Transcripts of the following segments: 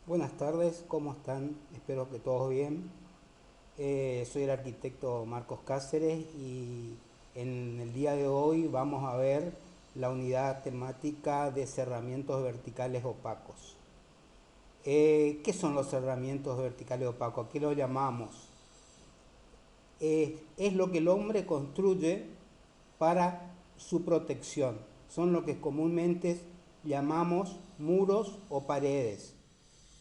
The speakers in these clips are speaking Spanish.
Buenas tardes, ¿cómo están? Espero que todos bien. Soy el arquitecto Marcos Cáceres y en el día de hoy vamos a ver la unidad temática de cerramientos verticales opacos. ¿Qué son los cerramientos verticales opacos? ¿A qué lo llamamos? Es lo que el hombre construye para su protección. Son lo que comúnmente llamamos muros o paredes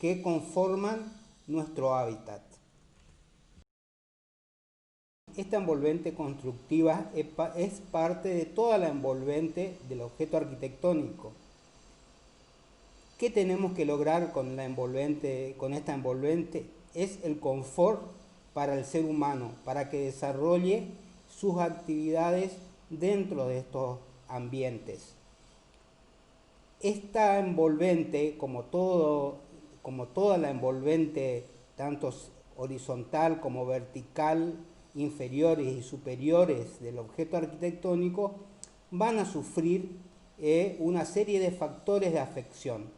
que conforman nuestro hábitat. Esta envolvente constructiva es parte de toda la envolvente del objeto arquitectónico. ¿Qué tenemos que lograr con esta envolvente? Es el confort para el ser humano, para que desarrolle sus actividades dentro de estos ambientes. Esta envolvente, como toda la envolvente, tanto horizontal como vertical, inferiores y superiores del objeto arquitectónico, van a sufrir una serie de factores de afección.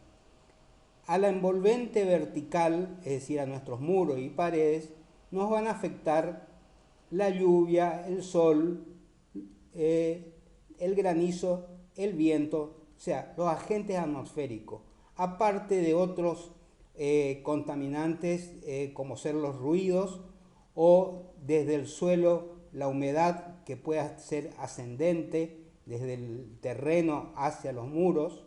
A la envolvente vertical, es decir, a nuestros muros y paredes, nos van a afectar la lluvia, el sol, el granizo, el viento, o sea, los agentes atmosféricos, aparte de otros contaminantes como ser los ruidos o desde el suelo la humedad que pueda ser ascendente desde el terreno hacia los muros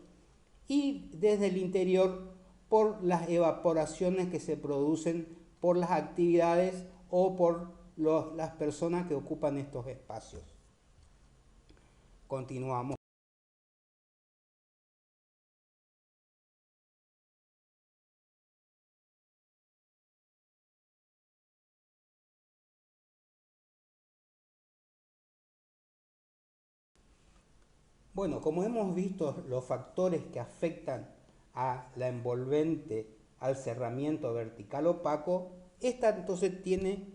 y desde el interior por las evaporaciones que se producen por las actividades o por las personas que ocupan estos espacios. Continuamos. Bueno, como hemos visto los factores que afectan a la envolvente, al cerramiento vertical opaco, esta entonces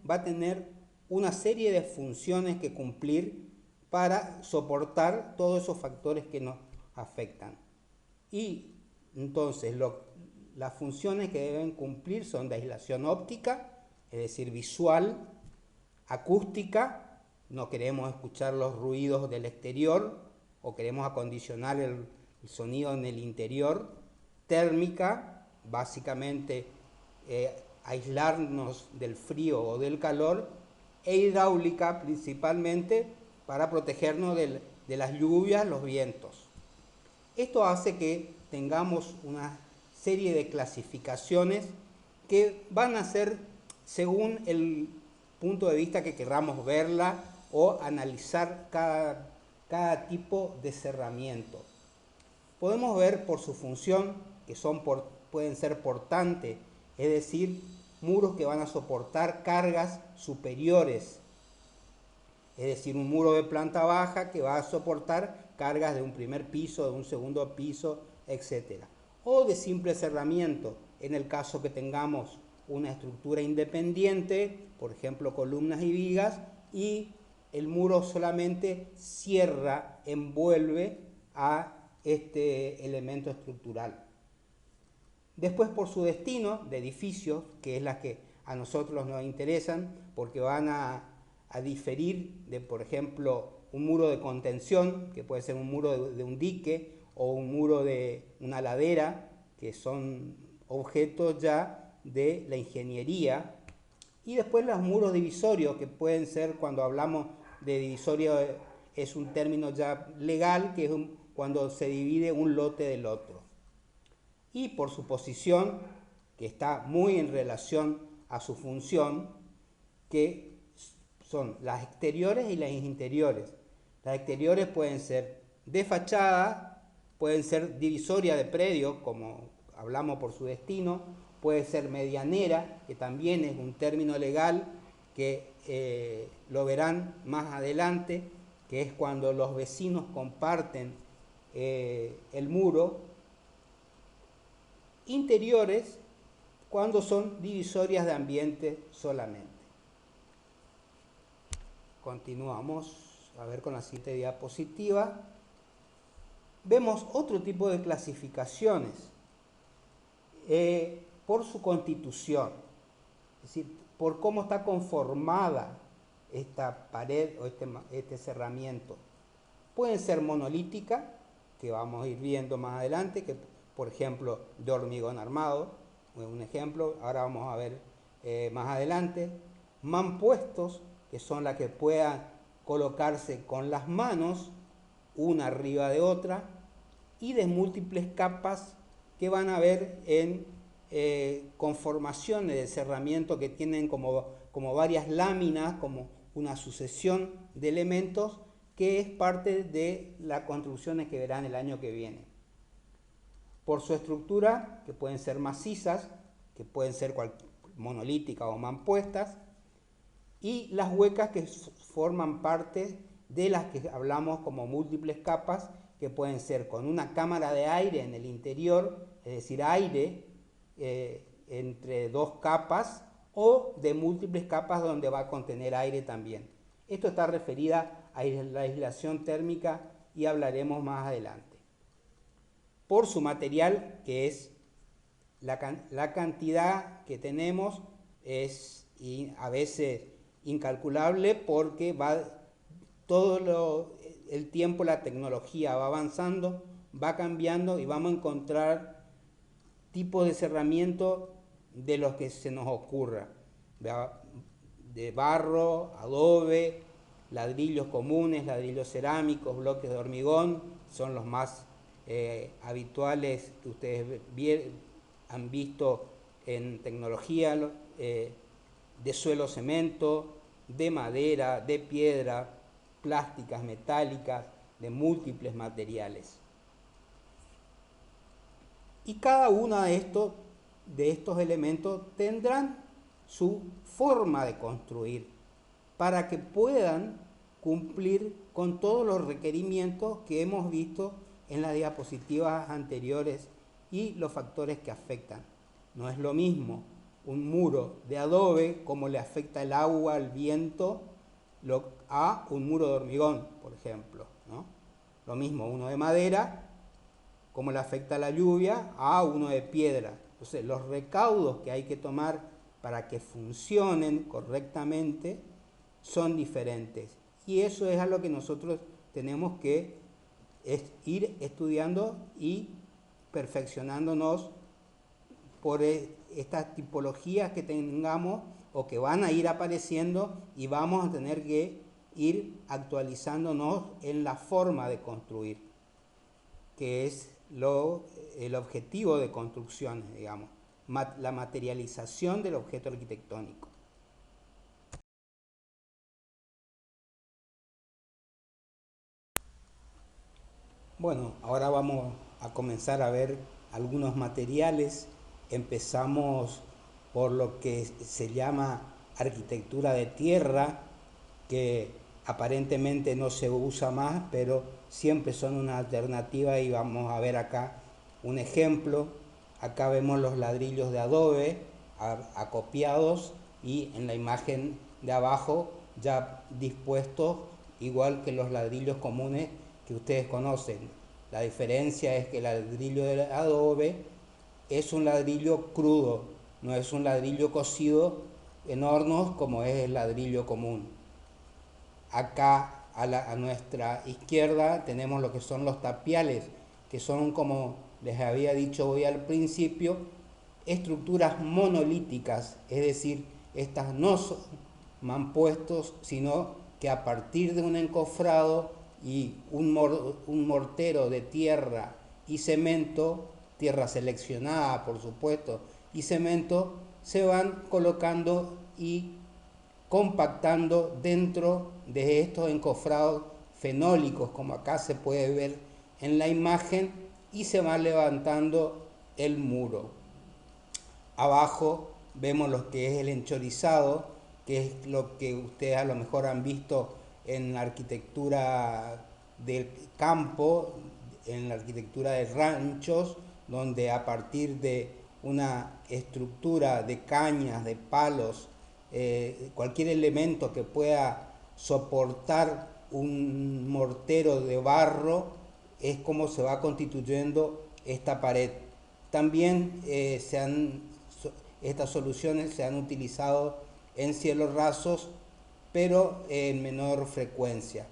va a tener una serie de funciones que cumplir para soportar todos esos factores que nos afectan. Y entonces las funciones que deben cumplir son de aislación óptica, es decir, visual, acústica, no queremos escuchar los ruidos del exterior o queremos acondicionar el sonido en el interior, térmica, básicamente aislarnos del frío o del calor, e hidráulica principalmente para protegernos de las lluvias, los vientos. Esto hace que tengamos una serie de clasificaciones que van a ser según el punto de vista que queramos verla o analizar cada tipo de cerramiento. Podemos ver por su función que pueden ser portantes, es decir, muros que van a soportar cargas superiores, es decir, un muro de planta baja que va a soportar cargas de un primer piso, de un segundo piso, etc. O de simple cerramiento, en el caso que tengamos una estructura independiente, por ejemplo columnas y vigas, y el muro solamente cierra, envuelve a este elemento estructural. Después por su destino de edificios, que es la que a nosotros nos interesan, porque van a diferir de, por ejemplo, un muro de contención, que puede ser un muro de un dique o un muro de una ladera, que son objetos ya de la ingeniería. Y después los muros divisorios, que pueden ser, cuando hablamos de divisorio, es un término ya legal, que es cuando se divide un lote del otro. Y por su posición, que está muy en relación a su función, que son las exteriores y las interiores. Las exteriores pueden ser de fachada, pueden ser divisoria de predio, como hablamos por su destino, puede ser medianera, que también es un término legal que lo verán más adelante, que es cuando los vecinos comparten el muro. Interiores, cuando son divisorias de ambiente solamente. Continuamos a ver con la siguiente diapositiva. Vemos otro tipo de clasificaciones. por su constitución, es decir, por cómo está conformada esta pared o este cerramiento. Pueden ser monolíticas, que vamos a ir viendo más adelante, que por ejemplo de hormigón armado, un ejemplo, ahora vamos a ver más adelante. Mampuestos, que son las que puedan colocarse con las manos, una arriba de otra, y de múltiples capas que van a ver en conformaciones de cerramiento que tienen como varias láminas, como una sucesión de elementos que es parte de las construcciones que verán el año que viene. Por su estructura, que pueden ser macizas, que pueden ser monolíticas o mampuestas, y las huecas que forman parte de las que hablamos como múltiples capas, que pueden ser con una cámara de aire en el interior, es decir, aire entre dos capas, o de múltiples capas donde va a contener aire también. Esto está referida a la aislación térmica y hablaremos más adelante. Por su material, que es la cantidad que tenemos, es a veces incalculable porque el tiempo, la tecnología va avanzando, va cambiando y vamos a encontrar tipos de cerramiento de los que se nos ocurra, de barro, adobe, ladrillos comunes, ladrillos cerámicos, bloques de hormigón, son los más habituales que ustedes han visto en tecnología, de suelo cemento, de madera, de piedra, plásticas, metálicas, de múltiples materiales. Y cada uno de estos elementos tendrán su forma de construir para que puedan cumplir con todos los requerimientos que hemos visto en las diapositivas anteriores y los factores que afectan. No es lo mismo un muro de adobe, como le afecta el agua, el viento, a un muro de hormigón, por ejemplo, ¿no? Lo mismo uno de madera, como le afecta la lluvia, a uno de piedra. Entonces, los recaudos que hay que tomar para que funcionen correctamente son diferentes. Y eso es a lo que nosotros tenemos que ir estudiando y perfeccionándonos por estas tipologías que tengamos o que van a ir apareciendo, y vamos a tener que ir actualizándonos en la forma de construir, que es el objetivo de construcciones, digamos, la materialización del objeto arquitectónico. Bueno, ahora vamos a comenzar a ver algunos materiales. Empezamos por lo que se llama arquitectura de tierra, que aparentemente no se usa más, pero siempre son una alternativa, y vamos a ver acá un ejemplo. Acá vemos los ladrillos de adobe acopiados, y en la imagen de abajo ya dispuestos igual que los ladrillos comunes que ustedes conocen. La diferencia es que el ladrillo de adobe es un ladrillo crudo, no es un ladrillo cocido en hornos como es el ladrillo común. Acá a nuestra izquierda tenemos lo que son los tapiales, que son, como les había dicho hoy al principio, estructuras monolíticas, es decir, estas no son mampuestos, sino que a partir de un encofrado y un mortero de tierra y cemento, tierra seleccionada por supuesto, y cemento, se van colocando y compactando dentro de estos encofrados fenólicos, como acá se puede ver en la imagen, y se va levantando el muro. Abajo vemos lo que es el enchorizado, que es lo que ustedes a lo mejor han visto en la arquitectura del campo, en la arquitectura de ranchos, donde a partir de una estructura de cañas, de palos, cualquier elemento que pueda soportar un mortero de barro, es como se va constituyendo esta pared. También Estas soluciones se han utilizado en cielos rasos, pero en menor frecuencia.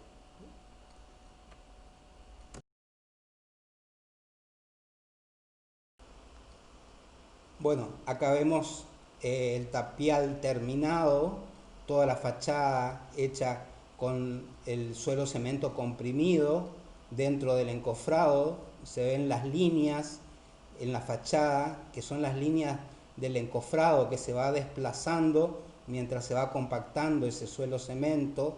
Bueno, acá vemos el tapial terminado, toda la fachada hecha con el suelo cemento comprimido. Dentro del encofrado se ven las líneas en la fachada, que son las líneas del encofrado que se va desplazando mientras se va compactando ese suelo cemento.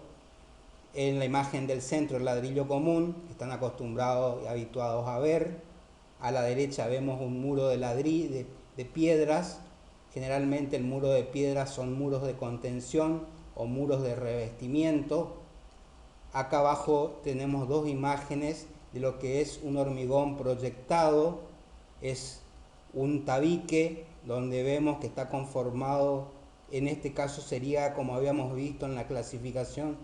En la imagen del centro, el ladrillo común, que están acostumbrados y habituados a ver. A la derecha vemos un muro de ladrillo, de piedras. Generalmente el muro de piedras son muros de contención o muros de revestimiento. Acá abajo tenemos dos imágenes de lo que es un hormigón proyectado. Es un tabique donde vemos que está conformado, en este caso sería, como habíamos visto en la clasificación,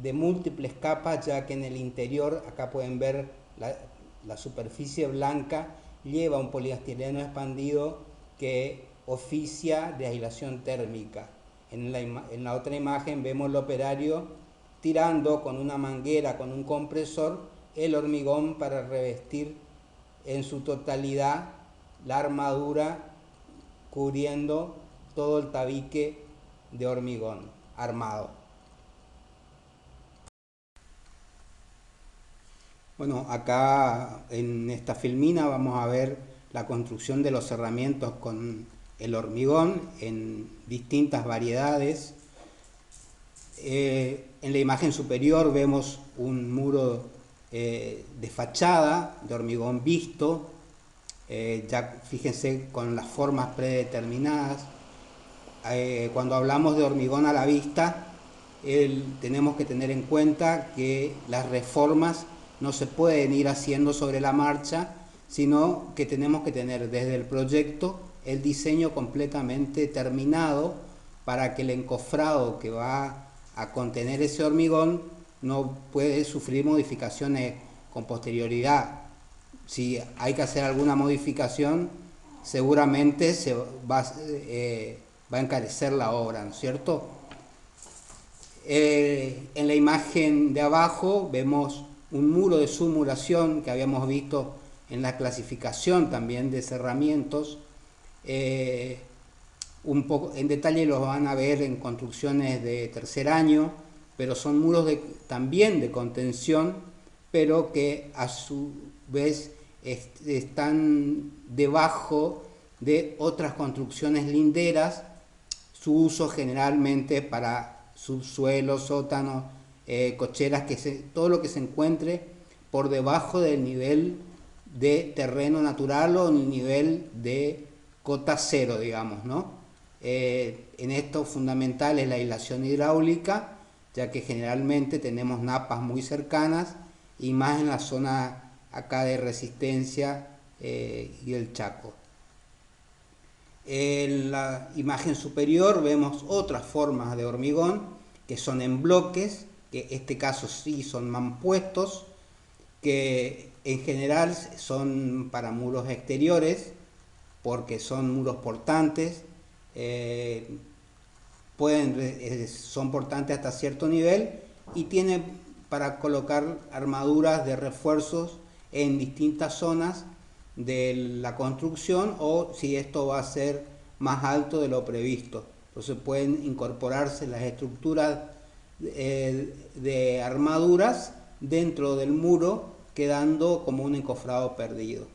de múltiples capas, ya que en el interior, acá pueden ver la superficie blanca, lleva un poliestireno expandido que oficia de aislación térmica. En la otra imagen vemos el operario tirando con una manguera, con un compresor, el hormigón para revestir en su totalidad la armadura, cubriendo todo el tabique de hormigón armado. Bueno, acá en esta filmina vamos a ver la construcción de los cerramientos con el hormigón en distintas variedades. En la imagen superior vemos un muro de fachada de hormigón visto, ya fíjense con las formas predeterminadas. Cuando hablamos de hormigón a la vista, tenemos que tener en cuenta que las reformas no se pueden ir haciendo sobre la marcha, sino que tenemos que tener desde el proyecto el diseño completamente terminado para que el encofrado que va a contener ese hormigón no puede sufrir modificaciones con posterioridad. Si hay que hacer alguna modificación, seguramente se va a encarecer la obra, ¿no es cierto? En la imagen de abajo vemos un muro de sumuración que habíamos visto en la clasificación también de cerramientos. Un poco en detalle los van a ver en construcciones de tercer año, pero son muros también de contención, pero que a su vez están debajo de otras construcciones linderas. Su uso generalmente para subsuelos, sótanos, cocheras, todo lo que se encuentre por debajo del nivel de terreno natural o el nivel de cota cero, digamos, ¿no? En esto fundamental es la aislación hidráulica, ya que generalmente tenemos napas muy cercanas y más en la zona acá de Resistencia y el Chaco. En la imagen superior vemos otras formas de hormigón que son en bloques, que en este caso sí son mampuestos, que en general son para muros exteriores, porque son muros portantes, son portantes hasta cierto nivel y tienen para colocar armaduras de refuerzos en distintas zonas de la construcción, o si esto va a ser más alto de lo previsto. Entonces pueden incorporarse las estructuras de armaduras dentro del muro, quedando como un encofrado perdido.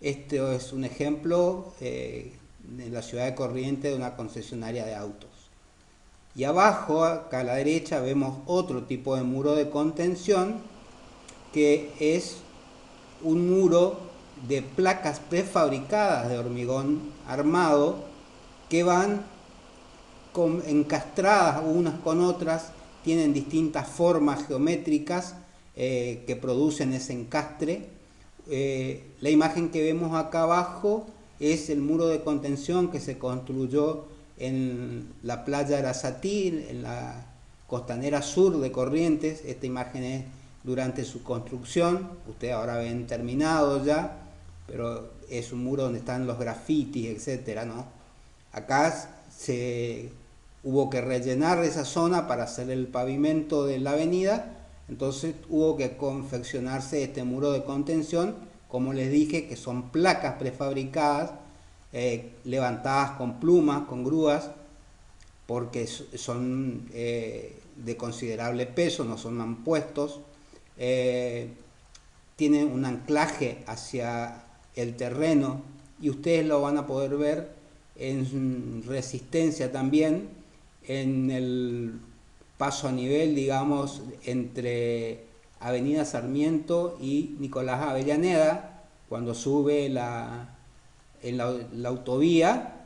Este es un ejemplo en la ciudad de Corrientes de una concesionaria de autos. Y abajo, acá a la derecha, vemos otro tipo de muro de contención, que es un muro de placas prefabricadas de hormigón armado que van encastradas unas con otras, tienen distintas formas geométricas que producen ese encastre. La imagen que vemos acá abajo es el muro de contención que se construyó en la playa Arasatí, en la costanera sur de Corrientes. Esta imagen es durante su construcción, ustedes ahora ven terminado ya, pero es un muro donde están los grafitis, etcétera, ¿no? Acá hubo que rellenar esa zona para hacer el pavimento de la avenida, entonces hubo que confeccionarse este muro de contención, como les dije, que son placas prefabricadas, levantadas con plumas, con grúas, porque son de considerable peso, no son mampuestos, tienen un anclaje hacia el terreno y ustedes lo van a poder ver en resistencia también, en el paso a nivel, digamos, entre Avenida Sarmiento y Nicolás Avellaneda, cuando sube en la autovía,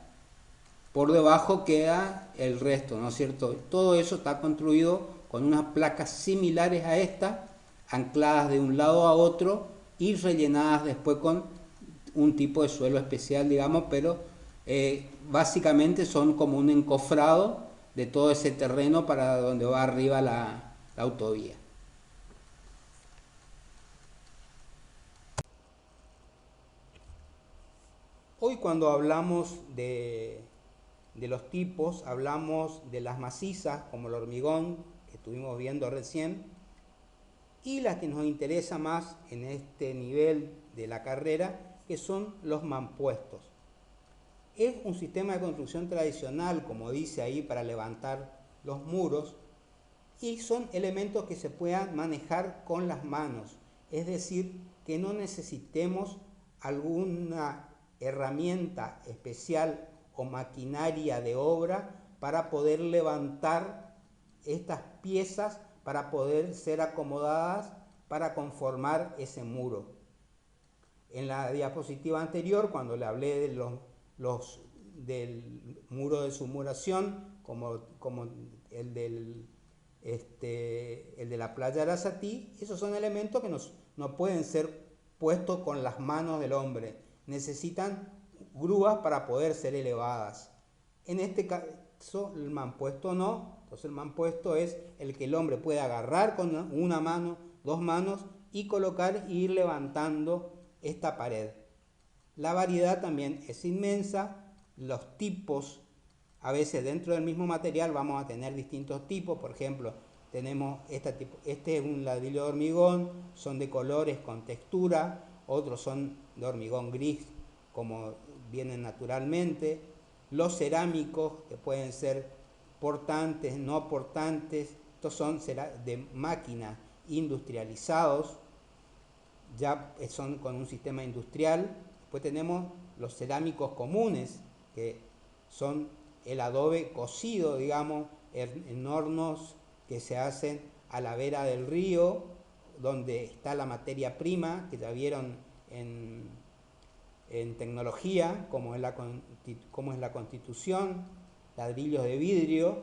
por debajo queda el resto, ¿no es cierto? Todo eso está construido con unas placas similares a esta, ancladas de un lado a otro y rellenadas después con un tipo de suelo especial, digamos, pero básicamente son como un encofrado de todo ese terreno para donde va arriba la autovía. Hoy cuando hablamos de los tipos, hablamos de las macizas, como el hormigón, que estuvimos viendo recién, y las que nos interesa más en este nivel de la carrera, que son los mampuestos. Es un sistema de construcción tradicional, como dice ahí, para levantar los muros, y son elementos que se puedan manejar con las manos, es decir, que no necesitemos alguna herramienta especial o maquinaria de obra para poder levantar estas piezas, para poder ser acomodadas para conformar ese muro. En la diapositiva anterior, cuando le hablé de del muro de submuración, como el de la playa Arasatí, esos son elementos que no pueden ser puestos con las manos del hombre, necesitan grúas para poder ser elevadas. En este caso el mampuesto no, entonces el mampuesto es el que el hombre puede agarrar con una mano, dos manos y colocar e ir levantando esta pared. La variedad también es inmensa, los tipos, a veces dentro del mismo material vamos a tener distintos tipos, por ejemplo, tenemos este es un ladrillo de hormigón, son de colores con textura, otros son de hormigón gris, como vienen naturalmente, los cerámicos, que pueden ser portantes, no portantes, estos son de máquina industrializados, ya son con un sistema industrial. Después tenemos los cerámicos comunes, que son el adobe cocido, digamos, en hornos que se hacen a la vera del río, donde está la materia prima, que ya vieron en tecnología, como es la constitución, ladrillos de vidrio,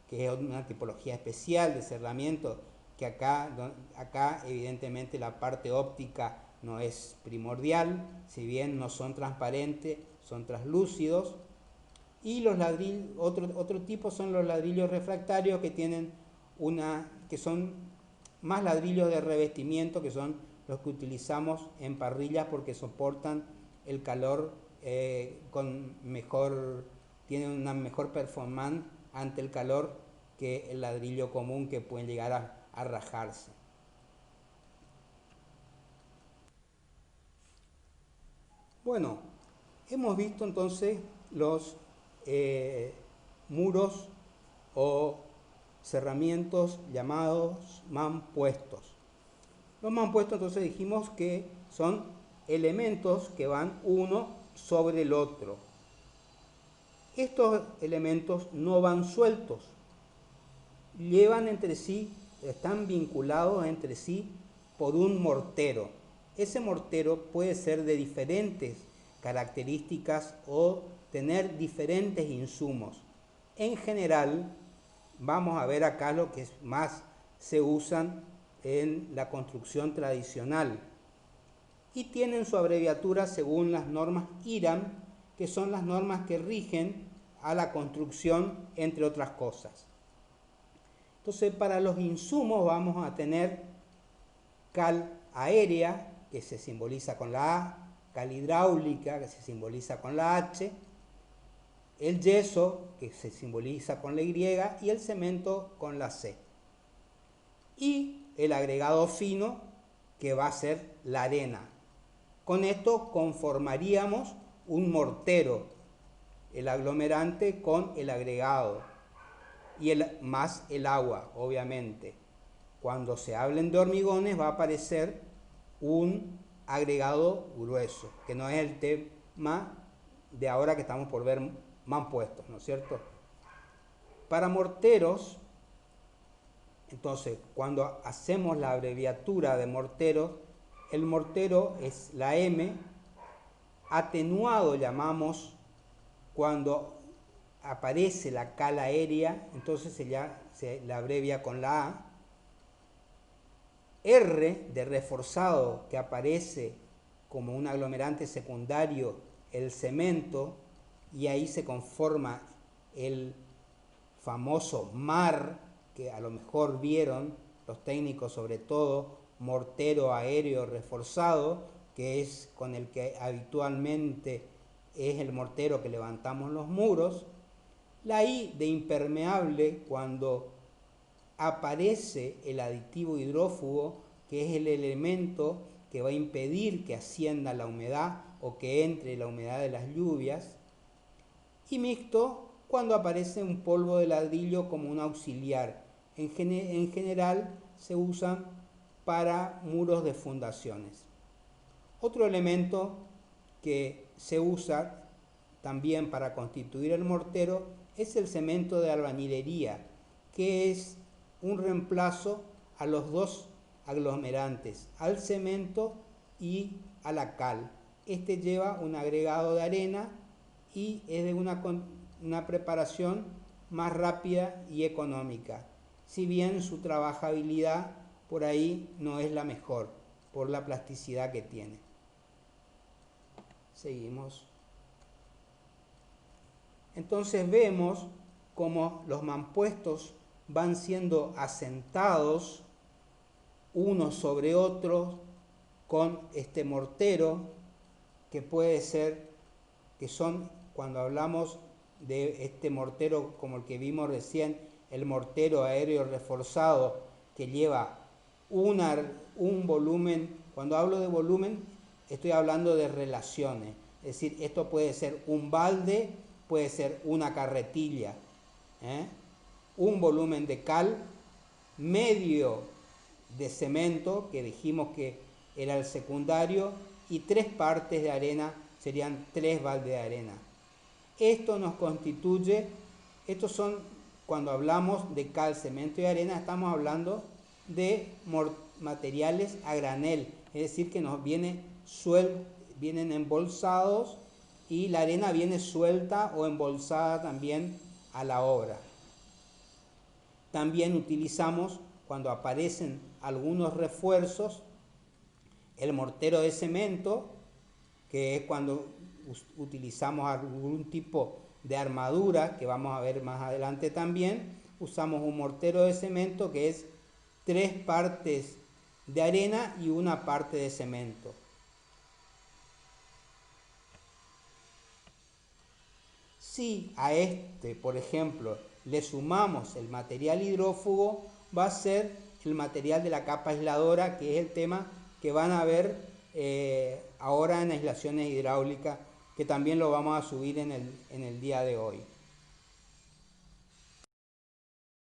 que es una tipología especial de cerramiento, que acá evidentemente la parte óptica no es primordial, si bien no son transparentes, son translúcidos. Y los ladrillos, otro tipo son los ladrillos refractarios, que que son más ladrillos de revestimiento, que son los que utilizamos en parrillas porque soportan el calor tienen una mejor performance ante el calor que el ladrillo común, que pueden llegar a rajarse. Bueno, hemos visto entonces los muros o cerramientos llamados mampuestos. Los mampuestos, entonces dijimos que son elementos que van uno sobre el otro. Estos elementos no van sueltos, llevan entre sí, están vinculados entre sí por un mortero. Ese mortero puede ser de diferentes características o tener diferentes insumos. En general, vamos a ver acá lo que más se usan en la construcción tradicional y tienen su abreviatura según las normas IRAM, que son las normas que rigen a la construcción, entre otras cosas. Entonces, para los insumos vamos a tener cal aérea, que se simboliza con la A, cal hidráulica, que se simboliza con la H, el yeso, que se simboliza con la Y, y el cemento con la C. Y el agregado fino, que va a ser la arena. Con esto conformaríamos un mortero, el aglomerante con el agregado, y más el agua, obviamente. Cuando se hablen de hormigones va a aparecer un agregado grueso, que no es el tema de ahora que estamos por ver mampuestos, ¿no es cierto? Para morteros, entonces, cuando hacemos la abreviatura de morteros, el mortero es la M, atenuado llamamos cuando aparece la cala aérea, entonces se la abrevia con la A. R de reforzado, que aparece como un aglomerante secundario el cemento, y ahí se conforma el famoso MAR, que a lo mejor vieron los técnicos, sobre todo mortero aéreo reforzado, que es con el que habitualmente es el mortero que levantamos los muros. La I de impermeable, cuando aparece el aditivo hidrófugo, que es el elemento que va a impedir que ascienda la humedad o que entre la humedad de las lluvias. Y mixto, cuando aparece un polvo de ladrillo como un auxiliar. En general se usan para muros de fundaciones. Otro elemento que se usa también para constituir el mortero es el cemento de albañilería, que es un reemplazo a los dos aglomerantes, al cemento y a la cal. Este lleva un agregado de arena y es de una preparación más rápida y económica, si bien su trabajabilidad por ahí no es la mejor, por la plasticidad que tiene. Seguimos. Entonces vemos cómo los mampuestos van siendo asentados unos sobre otros con este mortero, que puede ser, que son, cuando hablamos de este mortero como el que vimos recién, el mortero aéreo reforzado, que lleva un volumen. Cuando hablo de volumen estoy hablando de relaciones, es decir, esto puede ser un balde, puede ser una carretilla, un volumen de cal, medio de cemento, que dijimos que era el secundario, y 3 partes de arena, serían 3 baldes de arena. Esto nos constituye, estos son, cuando hablamos de cal, cemento y arena, estamos hablando de materiales a granel, es decir, que nos vienen embolsados, y la arena viene suelta o embolsada también a la obra. También utilizamos, cuando aparecen algunos refuerzos, el mortero de cemento, que es cuando utilizamos algún tipo de armadura, que vamos a ver más adelante también. Usamos un mortero de cemento que es 3 partes de arena y 1 parte de cemento. Si a este, por ejemplo, le sumamos el material hidrófugo, va a ser el material de la capa aisladora, que es el tema que van a ver ahora en aislaciones hidráulicas, que también lo vamos a subir en el día de hoy.